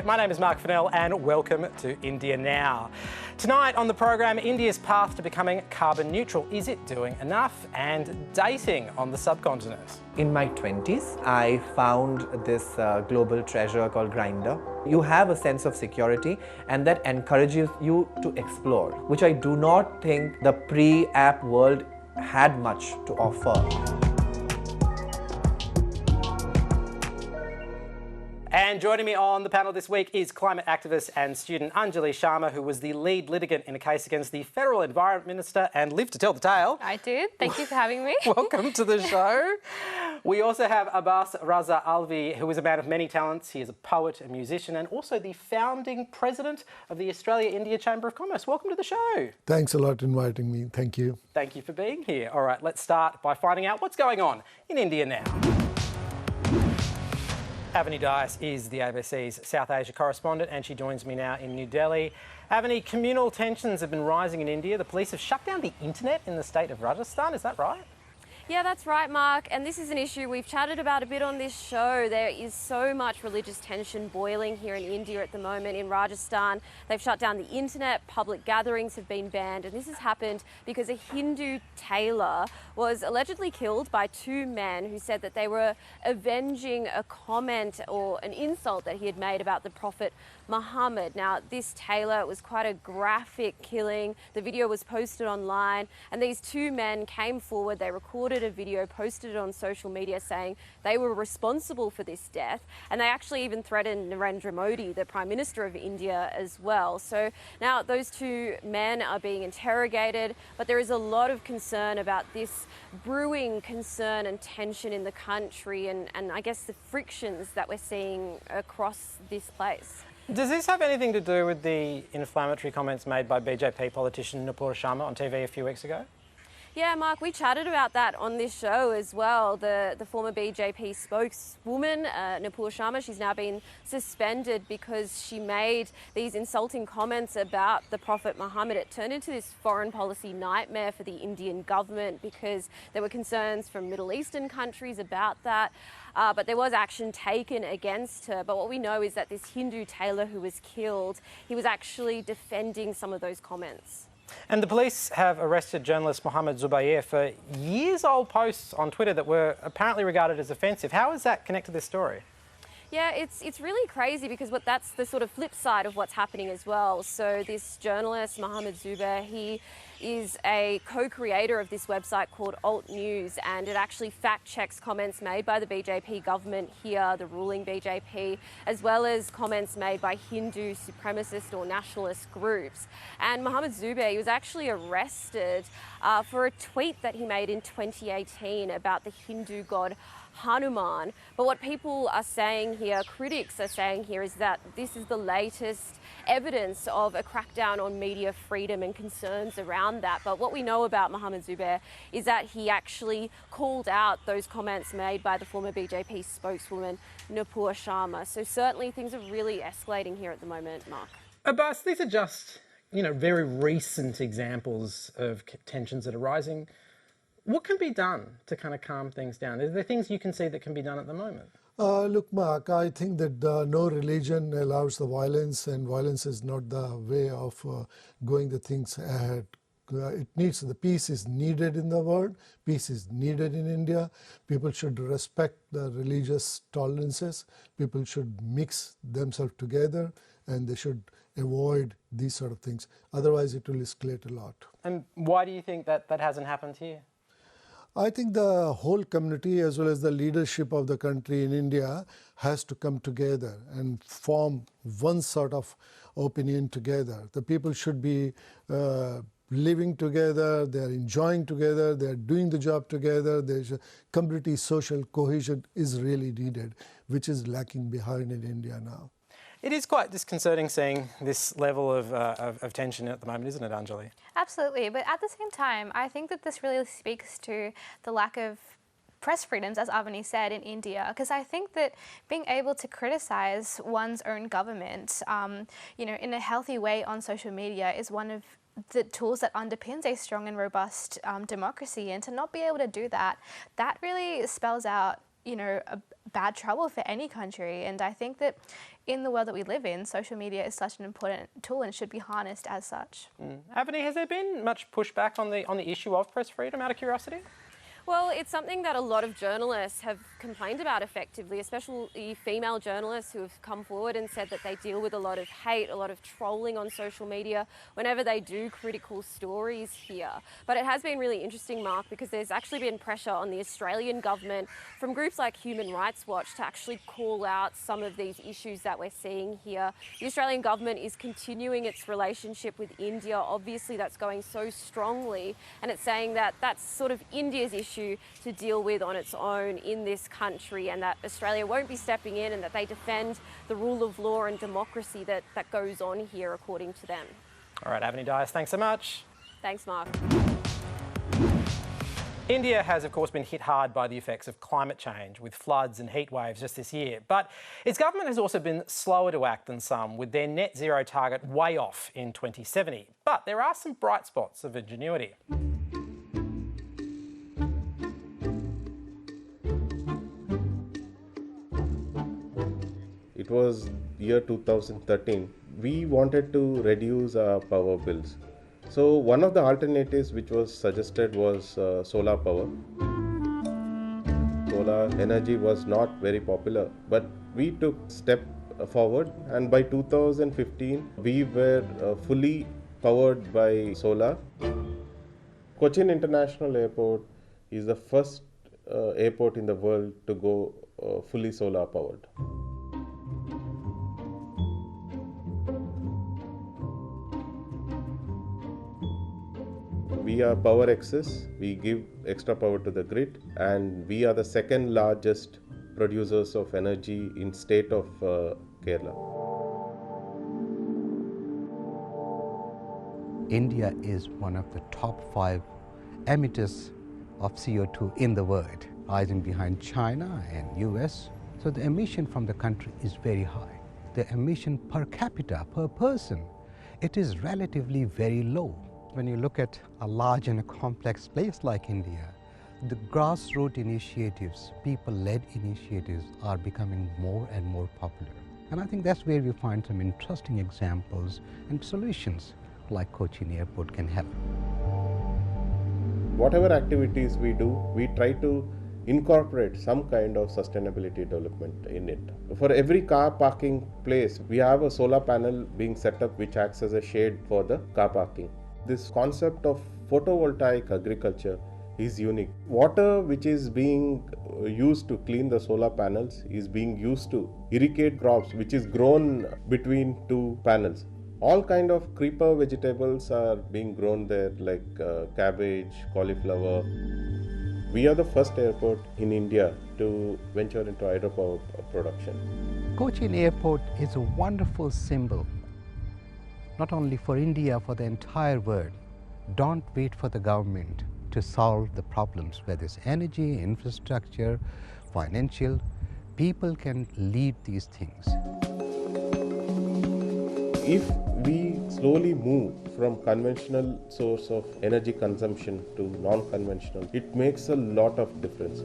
my name is Mark Fennell and welcome to India Now. Tonight on the program, India's path to becoming carbon neutral. Is it doing enough? And dating on the subcontinent. In my 20s, I found this global treasure called Grindr. You have a sense of security and that encourages you to explore, which I do not think the pre-app world had much to offer. And joining me on the panel this week is climate activist and student Anjali Sharma, who was the lead litigant in a case against the Federal Environment Minister and lived to tell the tale. I did. Thank you for having me. Welcome to the show. We also have Abbas Raza Alvi, who is a man of many talents. He is a poet, a musician, and also the founding president of the Australia-India Chamber of Commerce. Welcome to the show. Thanks a lot for inviting me. Thank you. Thank you for being here. All right, let's start by finding out what's going on in India now. Avani Dias is the ABC's South Asia correspondent and she joins me now in New Delhi. Avani, communal tensions have been rising in India. The police have shut down the internet in the state of Rajasthan, is that right? Yeah, that's right, Mark. And this is an issue we've chatted about a bit on this show. There is so much religious tension boiling here in India at the moment. In Rajasthan, they've shut down the internet, public gatherings have been banned, and this has happened because a Hindu tailor was allegedly killed by two men who said that they were avenging a comment or an insult that he had made about the Prophet Muhammad. Now, this tailor, it was quite a graphic killing. The video was posted online, and these two men came forward. They recorded a video, posted it on social media saying they were responsible for this death, and they actually even threatened Narendra Modi, the Prime Minister of India, as well. So now those two men are being interrogated, but there is a lot of concern about this brewing concern and tension in the country and I guess the frictions that we're seeing across this place. Does this have anything to do with the inflammatory comments made by BJP politician Nupur Sharma on TV a few weeks ago? Yeah, Mark, we chatted about that on this show as well. The former BJP spokeswoman, Nupur Sharma, she's now been suspended because she made these insulting comments about the Prophet Muhammad. It turned into this foreign policy nightmare for the Indian government because there were concerns from Middle Eastern countries about that. But there was action taken against her. But what we know is that this Hindu tailor who was killed, he was actually defending some of those comments. And the police have arrested journalist Mohammed Zubair for years-old posts on Twitter that were apparently regarded as offensive. How is that connected to this story? Yeah, it's really crazy because that's the sort of flip side of what's happening as well. So this journalist, Mohammed Zubair, he is a co-creator of this website called Alt News, and it actually fact-checks comments made by the BJP government here, the ruling BJP, as well as comments made by Hindu supremacist or nationalist groups. And Mohammed Zubair, he was actually arrested for a tweet that he made in 2018 about the Hindu god Hanuman. But what people are saying here, critics are saying here, is that this is the latest evidence of a crackdown on media freedom and concerns around that. But what we know about Mohammed Zubair is that he actually called out those comments made by the former BJP spokeswoman Nupur Sharma. So certainly things are really escalating here at the moment, Mark. Abbas, these are just, very recent examples of tensions that are rising. What can be done to kind of calm things down? Are there things you can see that can be done at the moment? Look, Mark, I think that no religion allows the violence, and violence is not the way of going the things ahead. The peace is needed in the world, peace is needed in India. People should respect the religious tolerances. People should mix themselves together, and they should avoid these sort of things. Otherwise, it will escalate a lot. And why do you think that hasn't happened here? I think the whole community as well as the leadership of the country in India has to come together and form one sort of opinion together. The people should be living together, they are enjoying together, they are doing the job together. There's a community social cohesion is really needed, which is lacking behind in India now. It is quite disconcerting seeing this level of tension at the moment, isn't it, Anjali? Absolutely, but at the same time, I think that this really speaks to the lack of press freedoms, as Avani said, in India, because I think that being able to criticise one's own government, in a healthy way on social media is one of the tools that underpins a strong and robust democracy, and to not be able to do that, that really spells out, bad trouble for any country. And I think that in the world that we live in, social media is such an important tool and should be harnessed as such. Avani, has there been much pushback on the issue of press freedom, out of curiosity? Well, it's something that a lot of journalists have complained about effectively, especially female journalists who have come forward and said that they deal with a lot of hate, a lot of trolling on social media whenever they do critical stories here. But it has been really interesting, Mark, because there's actually been pressure on the Australian government from groups like Human Rights Watch to actually call out some of these issues that we're seeing here. The Australian government is continuing its relationship with India. Obviously, that's going so strongly, and it's saying that that's sort of India's issue to deal with on its own in this country, and that Australia won't be stepping in, and that they defend the rule of law and democracy that goes on here, according to them. All right, Avani Dias, thanks so much. Thanks, Mark. India has, of course, been hit hard by the effects of climate change, with floods and heat waves just this year. But its government has also been slower to act than some, with their net zero target way off in 2070. But there are some bright spots of ingenuity. It was year 2013. We wanted to reduce our power bills. So one of the alternatives which was suggested was solar power. Solar energy was not very popular, but we took step forward, and by 2015 we were fully powered by solar. Cochin International Airport is the first airport in the world to go fully solar powered. We are power excess, we give extra power to the grid, and we are the second largest producers of energy in state of Kerala. India is one of the top 5 emitters of CO2 in the world, rising behind China and US. So the emission from the country is very high. The emission per capita, per person, it is relatively very low. When you look at a large and a complex place like India, the grassroots initiatives, people-led initiatives are becoming more and more popular. And I think that's where we find some interesting examples and solutions like Cochin Airport can help. Whatever activities we do, we try to incorporate some kind of sustainability development in it. For every car parking place, we have a solar panel being set up which acts as a shade for the car parking. This concept of photovoltaic agriculture is unique. Water which is being used to clean the solar panels is being used to irrigate crops which is grown between 2 panels. All kind of creeper vegetables are being grown there, like cabbage, cauliflower. We are the first airport in India to venture into hydropower production. Cochin Airport is a wonderful symbol, not only for India, for the entire world. Don't wait for the government to solve the problems, whether it's energy, infrastructure, financial. People can lead these things. If we slowly move from conventional source of energy consumption to non-conventional, it makes a lot of difference.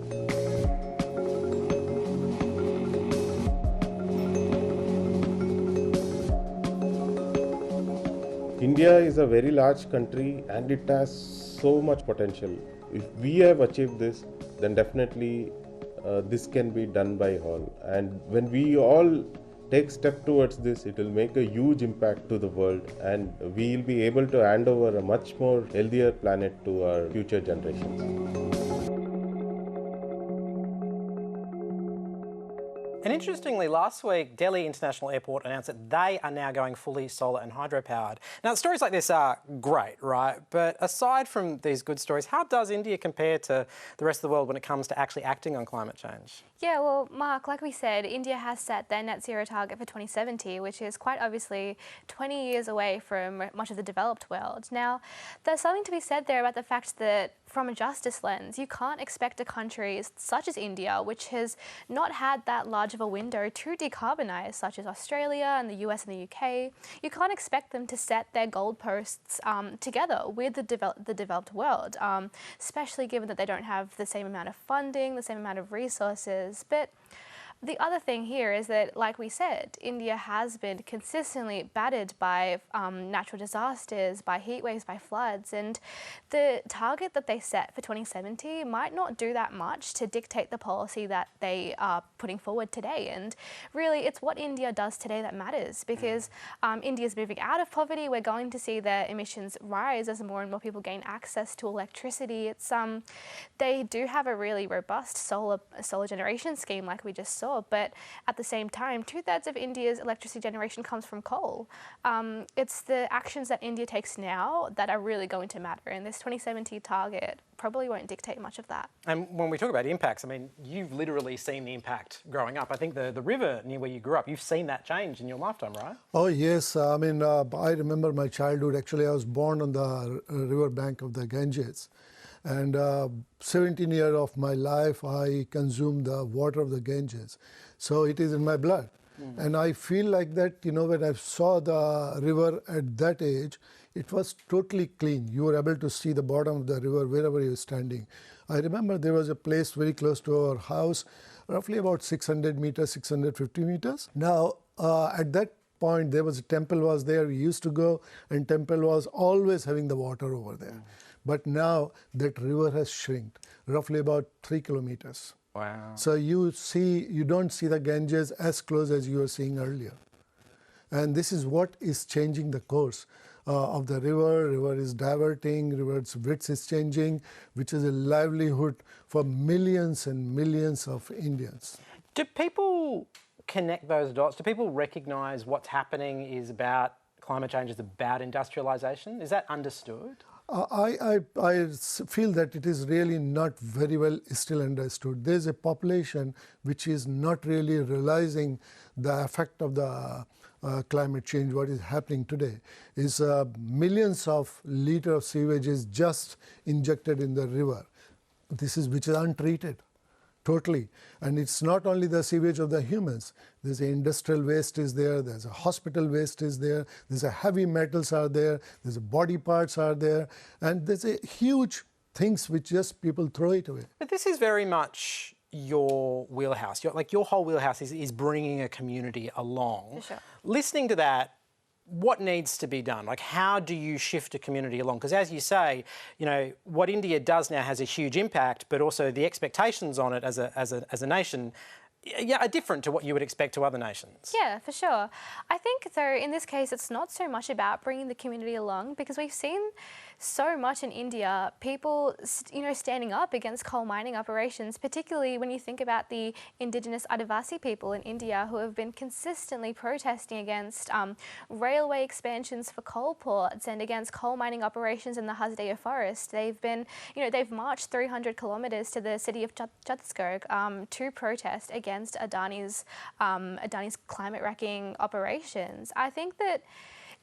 India is a very large country and it has so much potential. If we have achieved this, then definitely this can be done by all. And when we all take step towards this, it will make a huge impact to the world, and we will be able to hand over a much more healthier planet to our future generations. And interestingly, last week, Delhi International Airport announced that they are now going fully solar and hydro-powered. Now, stories like this are great, right? But aside from these good stories, how does India compare to the rest of the world when it comes to actually acting on climate change? Yeah, well, Mark, like we said, India has set their net zero target for 2070, which is quite obviously 20 years away from much of the developed world. Now, there's something to be said there about the fact that from a justice lens, you can't expect a country such as India, which has not had that large of a window to decarbonise, such as Australia and the US and the UK, you can't expect them to set their goalposts together with the developed world, especially given that they don't have the same amount of funding, the same amount of resources. But The other thing here is that, like we said, India has been consistently battered by natural disasters, by heat waves, by floods, and the target that they set for 2070 might not do that much to dictate the policy that they are putting forward today. And really, it's what India does today that matters, because India's moving out of poverty. We're going to see their emissions rise as more and more people gain access to electricity. It's they do have a really robust solar generation scheme, like we just saw. But at the same time, 2/3 of India's electricity generation comes from coal. It's the actions that India takes now that are really going to matter, and this 2070 target probably won't dictate much of that. And when we talk about impacts, I mean, you've literally seen the impact growing up. I think the river near where you grew up, you've seen that change in your lifetime, right? Oh yes, I mean, I remember my childhood. Actually, I was born on the river bank of the Ganges. And 17 years of my life, I consumed the water of the Ganges. So it is in my blood. And I feel like that, you know, when I saw the river at that age, it was totally clean. You were able to see the bottom of the river wherever you were standing. I remember there was a place very close to our house, roughly about 600 meters, 650 meters. Now, at that point, there was a temple was there. We used to go, and temple was always having the water over there. But now that river has shrinked, roughly about 3 kilometers. Wow. So you don't see the Ganges as close as you were seeing earlier. And this is what is changing the course of the river. River is diverting, river's width is changing, which is a livelihood for millions and millions of Indians. Do people connect those dots? Do people recognise what's happening is about climate change, is about industrialisation? Is that understood? I feel that it is really not very well still understood. There's a population which is not really realizing the effect of the climate change. What is happening today is millions of liters of sewage is just injected in the river. Which is untreated. Totally. And it's not only the sewage of the humans. There's industrial waste is there, there's a hospital waste is there, there's a heavy metals are there, there's a body parts are there, and there's a huge things which just people throw it away. But this is very much your wheelhouse. Your whole wheelhouse is bringing a community along. For sure. Listening to that, what needs to be done? Like, how do you shift a community along? Because as you say, you know, what India does now has a huge impact, but also the expectations on it as a nation, are different to what you would expect to other nations. Yeah, for sure. I think, though, in this case, it's not so much about bringing the community along, because we've seen so much in India, people, standing up against coal mining operations, particularly when you think about the indigenous Adivasi people in India who have been consistently protesting against railway expansions for coal ports and against coal mining operations in the Hasdeo forest. They've been, they've marched 300 kilometres to the city of Chhattisgarh to protest against Adani's climate wrecking operations. I think that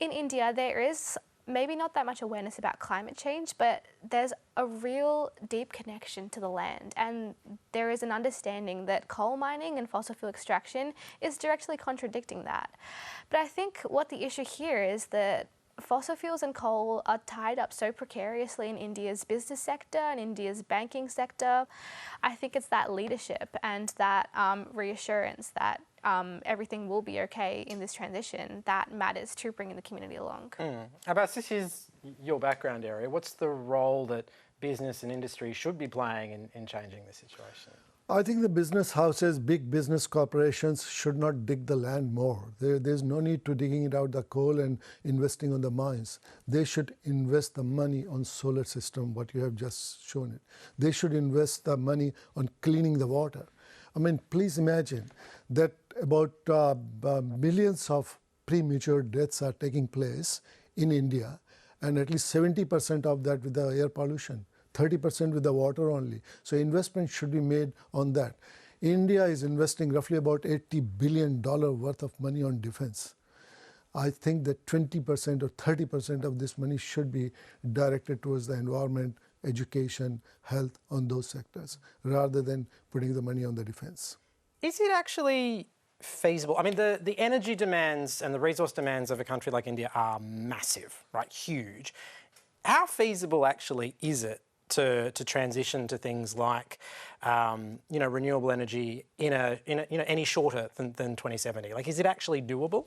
in India there is maybe not that much awareness about climate change, but there's a real deep connection to the land, and there is an understanding that coal mining and fossil fuel extraction is directly contradicting that. But I think what the issue here is that fossil fuels and coal are tied up so precariously in India's business sector and India's banking sector. I think it's that leadership and that reassurance that everything will be okay in this transition that matters to bringing the community along. Abbas, this is your background area. What's the role that business and industry should be playing in changing the situation? I think the business houses, big business corporations should not dig the land more. There's no need to digging it out the coal and investing on the mines. They should invest the money on solar system, what you have just shown it. They should invest the money on cleaning the water. I mean, please imagine that about millions of premature deaths are taking place in India, and at least 70% of that with the air pollution. 30% with the water only. So investment should be made on that. India is investing roughly about $80 billion worth of money on defense. I think that 20% or 30% of this money should be directed towards the environment, education, health, on those sectors, rather than putting the money on the defense. Is it actually feasible? I mean, the energy demands and the resource demands of a country like India are massive, right? Huge. How feasible actually is it to transition to things like, renewable energy in any shorter than 2070? Like, is it actually doable?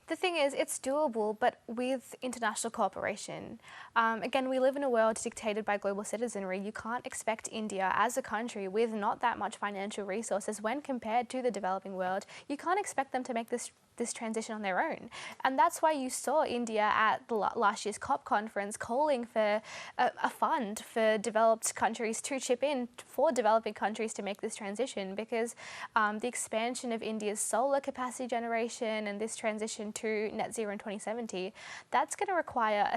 The thing is, it's doable, but with international cooperation. Again, we live in a world dictated by global citizenry. You can't expect India as a country with not that much financial resources when compared to the developing world. You can't expect them to make this transition on their own. And that's why you saw India at the last year's COP conference calling for a fund for developed countries to chip in for developing countries to make this transition, because the expansion of India's solar capacity generation and this transition to net zero in 2070, that's going to require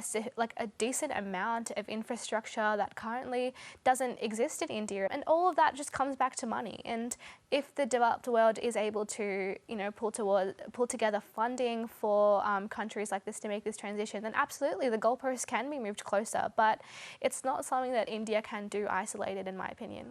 a decent amount of infrastructure that currently doesn't exist in India. And all of that just comes back to money. And if the developed world is able to, pull together funding for countries like this to make this transition, then absolutely the goalposts can be moved closer. But it's not something that India can do isolated, in my opinion.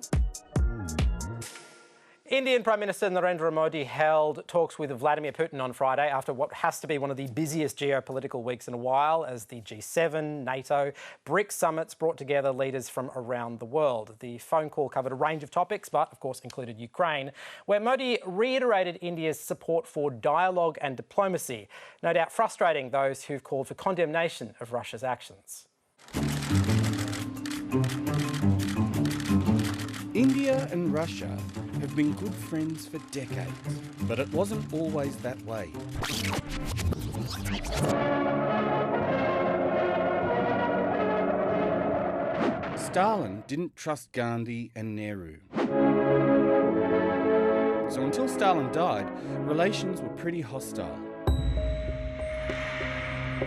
Indian Prime Minister Narendra Modi held talks with Vladimir Putin on Friday after what has to be one of the busiest geopolitical weeks in a while, as the G7, NATO, BRICS summits brought together leaders from around the world. The phone call covered a range of topics, but of course included Ukraine, where Modi reiterated India's support for dialogue and diplomacy, no doubt frustrating those who've called for condemnation of Russia's actions. India and Russia have been good friends for decades, but it wasn't always that way. Stalin didn't trust Gandhi and Nehru. So until Stalin died, relations were pretty hostile.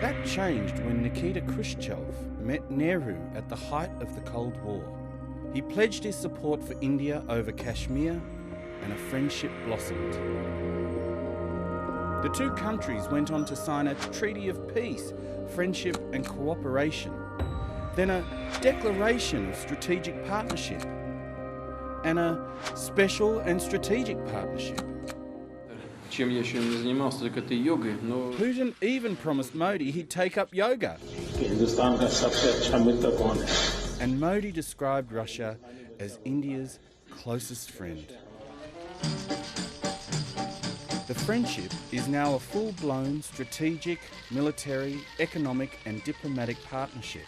That changed when Nikita Khrushchev met Nehru at the height of the Cold War. He pledged his support for India over Kashmir, and a friendship blossomed. The two countries went on to sign a treaty of peace, friendship and cooperation, then a declaration of strategic partnership, and a special and strategic partnership. Putin even promised Modi he'd take up yoga. And Modi described Russia as India's closest friend. The friendship is now a full-blown strategic, military, economic and diplomatic partnership.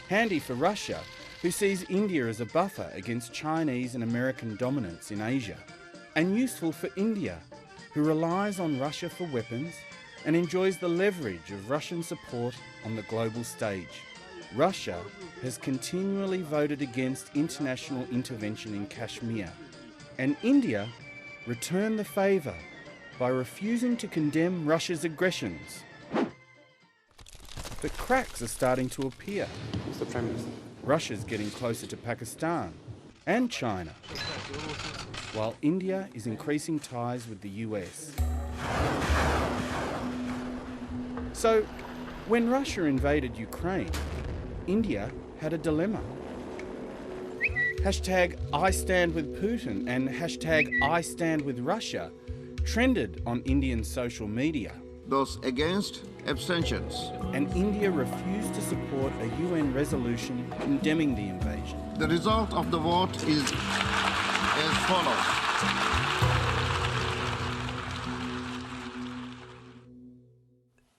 Handy for Russia, who sees India as a buffer against Chinese and American dominance in Asia. And useful for India, who relies on Russia for weapons and enjoys the leverage of Russian support on the global stage. Russia has continually voted against international intervention in Kashmir, and India returned the favour by refusing to condemn Russia's aggressions. But cracks are starting to appear. Russia's getting closer to Pakistan and China, while India is increasing ties with the US. So, when Russia invaded Ukraine, India had a dilemma. Hashtag I stand with Putin and hashtag I stand with Russia trended on Indian social media. Those against, abstentions. And India refused to support a UN resolution condemning the invasion. The result of the vote is as follows.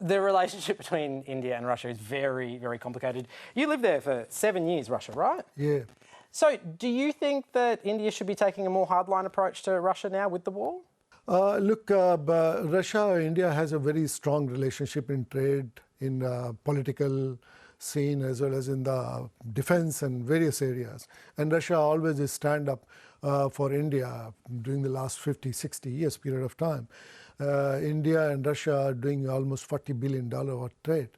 The relationship between India and Russia is very, very complicated. You lived there for 7 years, Russia, right? Yeah. So do you think that India should be taking a more hardline approach to Russia now with the war? Russia, India has a very strong relationship in trade, in political scene, as well as in the defense and various areas. And Russia always is stand up for India during the last 50, 60 years period of time. India and Russia are doing almost $40 billion of trade.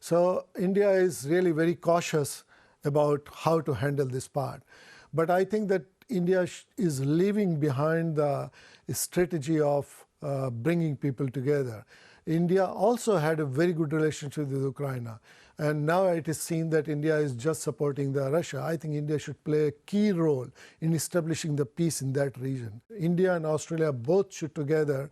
So India is really very cautious about how to handle this part. But I think that India is leaving behind the strategy of bringing people together. India also had a very good relationship with Ukraine. And now it is seen that India is just supporting the Russia. I think India should play a key role in establishing the peace in that region. India and Australia both should together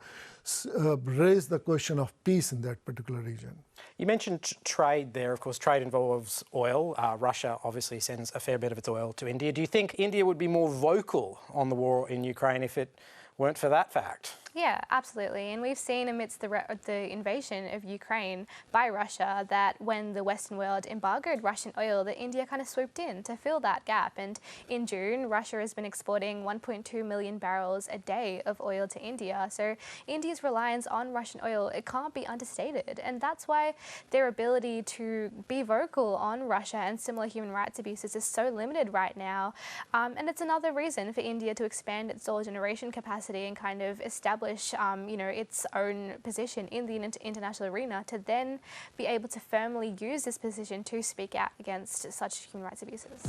raise the question of peace in that particular region. You mentioned trade there. Of course, trade involves oil. Russia obviously sends a fair bit of its oil to India. Do you think India would be more vocal on the war in Ukraine if it weren't for that fact? Yeah, absolutely. And we've seen amidst the invasion of Ukraine by Russia that when the Western world embargoed Russian oil, that India kind of swooped in to fill that gap. And in June, Russia has been exporting 1.2 million barrels a day of oil to India. So India's reliance on Russian oil, it can't be understated. And that's why their ability to be vocal on Russia and similar human rights abuses is so limited right now. And it's another reason for India to expand its oil generation capacity and kind of establish its own position in the international arena to then be able to firmly use this position to speak out against such human rights abuses.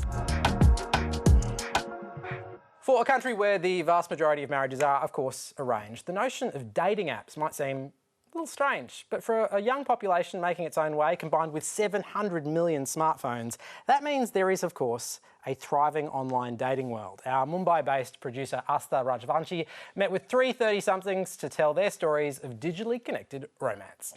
For a country where the vast majority of marriages are, of course, arranged, the notion of dating apps might seem a little strange, but for a young population making its own way, combined with 700 million smartphones, that means there is, of course, a thriving online dating world. Our Mumbai-based producer Asta Rajvanshi met with three 30-somethings to tell their stories of digitally connected romance.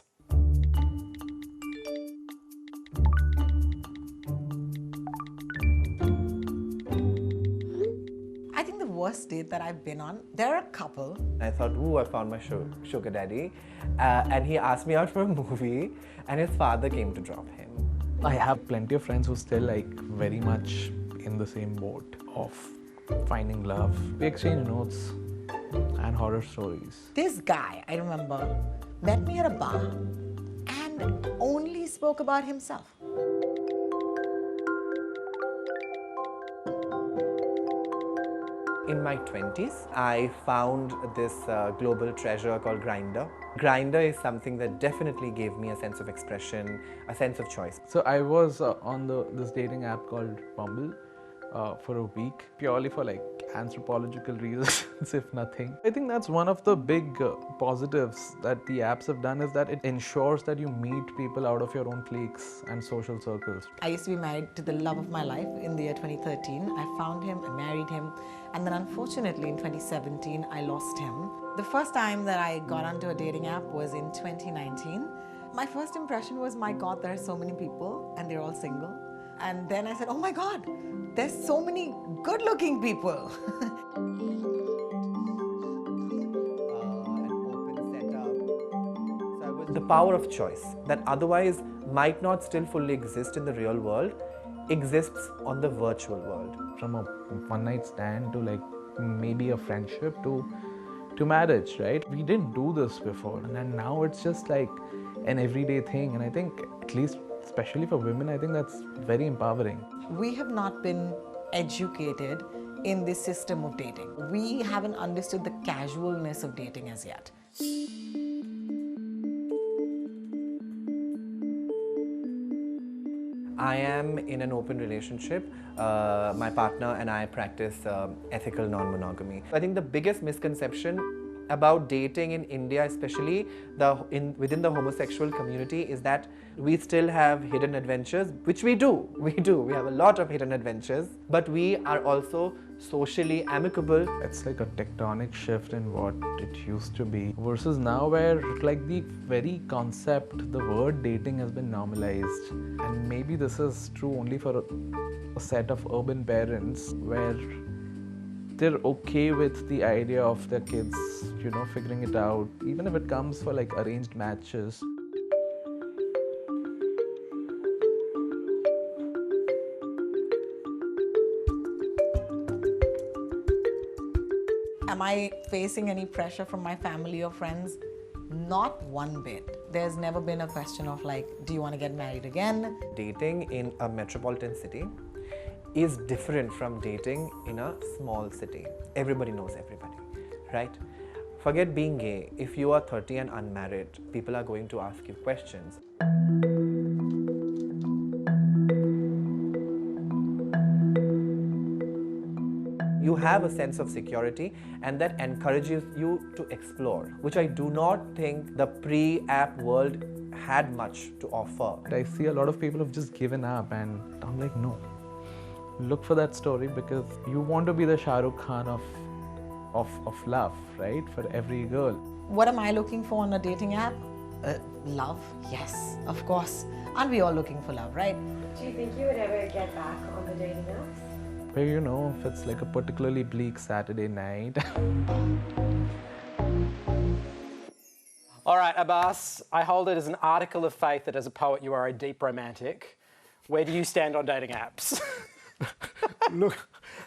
I think the worst date that I've been on, there are a couple. I thought, ooh, I found my sugar daddy. And he asked me out for a movie, and his father came to drop him. I have plenty of friends who still very much in the same boat of finding love. We exchange notes and horror stories. This guy, I remember, met me at a bar and only spoke about himself. In my 20s, I found this global treasure called Grindr. Grindr is something that definitely gave me a sense of expression, a sense of choice. So I was on this dating app called Bumble for a week, purely for anthropological reasons, if nothing. I think that's one of the big positives that the apps have done, is that it ensures that you meet people out of your own cliques and social circles. I used to be married to the love of my life in the year 2013. I found him, I married him, and then unfortunately in 2017 I lost him. The first time that I got onto a dating app was in 2019. My first impression was, my God, there are so many people and they're all single. And then I said, oh my God, there's so many good-looking people. The power of choice that otherwise might not still fully exist in the real world exists on the virtual world. From a one-night stand to maybe a friendship to marriage, right? We didn't do this before, and then now it's just an everyday thing. And I think, at least especially for women, I think that's very empowering. We have not been educated in this system of dating. We haven't understood the casualness of dating as yet. I am in an open relationship. My partner and I practice ethical non-monogamy. I think the biggest misconception about dating in India, especially within the homosexual community, is that we still have hidden adventures, which we do. We have a lot of hidden adventures, but we are also socially amicable. It's like a tectonic shift in what it used to be versus now, where the very concept, the word dating has been normalized. And maybe this is true only for a set of urban parents, where they're okay with the idea of their kids, figuring it out, even if it comes for arranged matches. Am I facing any pressure from my family or friends? Not one bit. There's never been a question of do you want to get married again? Dating in a metropolitan city is different from dating in a small city. Everybody knows everybody, right? Forget being gay. If you are 30 and unmarried, people are going to ask you questions. You have a sense of security, and that encourages you to explore, which I do not think the pre-app world had much to offer. I see a lot of people have just given up, and I'm like, no. Look for that story, because you want to be the Shah Rukh Khan of love, right? For every girl. What am I looking for on a dating app? Love, yes, of course. Aren't we all looking for love, right? Do you think you would ever get back on the dating apps? But you know, if it's like a particularly bleak Saturday night. All right, Abbas, I hold it as an article of faith that as a poet you are a deep romantic. Where do you stand on dating apps?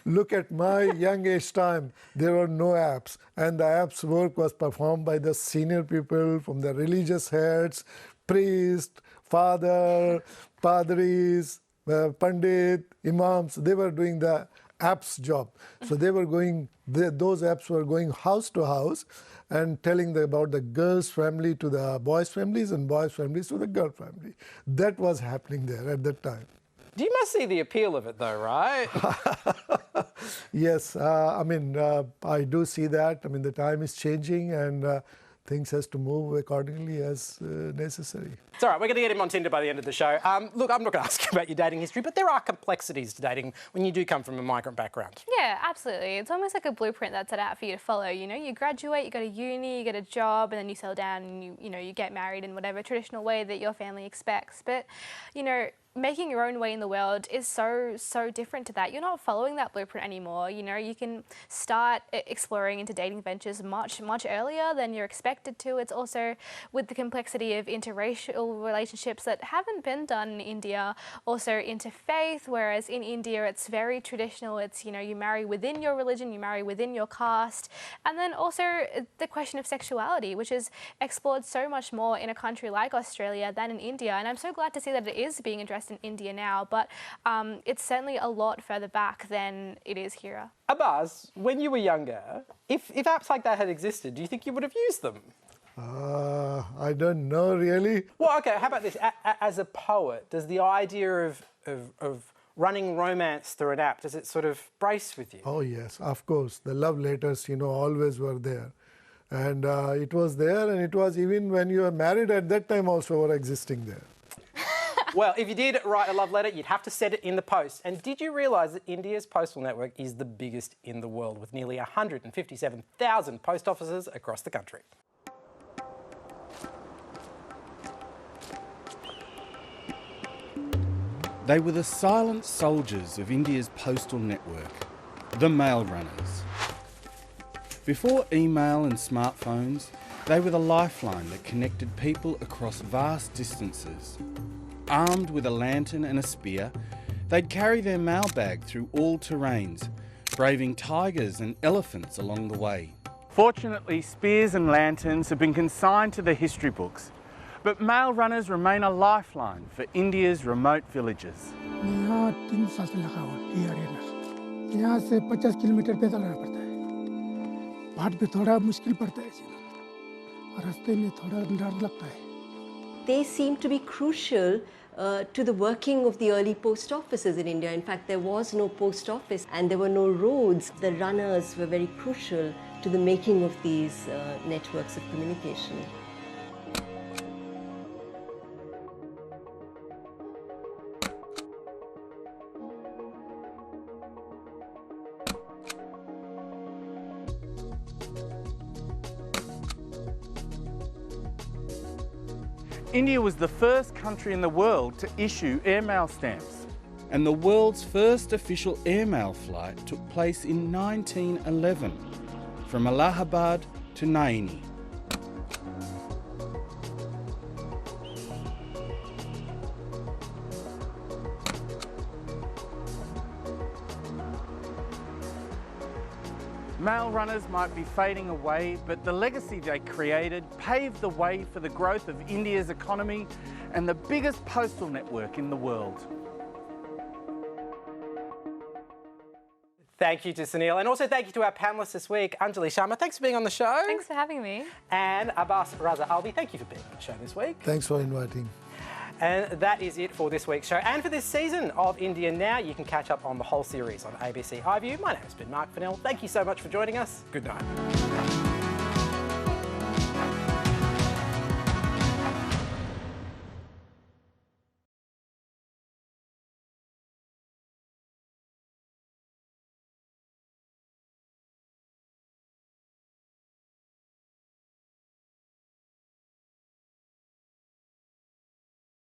Look at my young age time. There were no apps, and the apps work was performed by the senior people from the religious heads, priest, father, padris, pandit, imams. They were doing the apps job. So they were going. Those apps were going house to house and telling about the girls' family to the boys' families and boys' families to the girl family. That was happening there at that time. You must see the appeal of it though, right? Yes, I do see that. I mean, the time is changing, and things has to move accordingly as necessary. It's all right, we're going to get him on Tinder by the end of the show. Look, I'm not going to ask you about your dating history, but there are complexities to dating when you do come from a migrant background. Yeah, absolutely. It's almost like a blueprint that's set out for you to follow. You know, you graduate, you go to uni, you get a job, and then you settle down and you get married in whatever traditional way that your family expects. But, you know, making your own way in the world is so different to that. You're not following that blueprint anymore. You know, you can start exploring into dating ventures much earlier than you're expected to. It's also with the complexity of interracial relationships that haven't been done in India, also interfaith, whereas in India it's very traditional. It's, you know, you marry within your religion, you marry within your caste, and then also the question of sexuality, which is explored so much more in a country like Australia than in India. And I'm so glad to see that it is being addressed in India now, but it's certainly a lot further back than it is here. Abbas, when you were younger, if apps like that had existed, do you think you would have used them? I don't know really. Well, okay, how about this? As a poet, does the idea of running romance through an app, does it sort of brace with you? Oh yes, of course. The love letters, you know, always were there. And it was there, and it was even when you were married at that time also were existing there. Well, if you did write a love letter, you'd have to send it in the post. And did you realise that India's postal network is the biggest in the world, with nearly 157,000 post offices across the country? They were the silent soldiers of India's postal network, the mail runners. Before email and smartphones, they were the lifeline that connected people across vast distances. Armed with a lantern and a spear, they'd carry their mail bag through all terrains, braving tigers and elephants along the way. Fortunately, spears and lanterns have been consigned to the history books, but mail runners remain a lifeline for India's remote villages. यहाँ 3 साल से लगा हुआ T R यहाँ से 50 kilometre पैदल जाना पड़ता है। बात पे थोड़ा मुश्किल पड़ता है और रास्ते में थोड़ा डर लगता है। They seem to be crucial to the working of the early post offices in India. In fact, there was no post office and there were no roads. The runners were very crucial to the making of these networks of communication. India was the first country in the world to issue airmail stamps. And the world's first official airmail flight took place in 1911 from Allahabad to Naini. Mail runners might be fading away, but the legacy they created paved the way for the growth of India's economy and the biggest postal network in the world. Thank you to Sunil, and also thank you to our panellists this week. Anjali Sharma, thanks for being on the show. Thanks for having me. And Abbas Raza Alvi, thank you for being on the show this week. Thanks for inviting. And that is it for this week's show and for this season of India Now. You can catch up on the whole series on ABC iView. My name has been Mark Fennell. Thank you so much for joining us. Good night.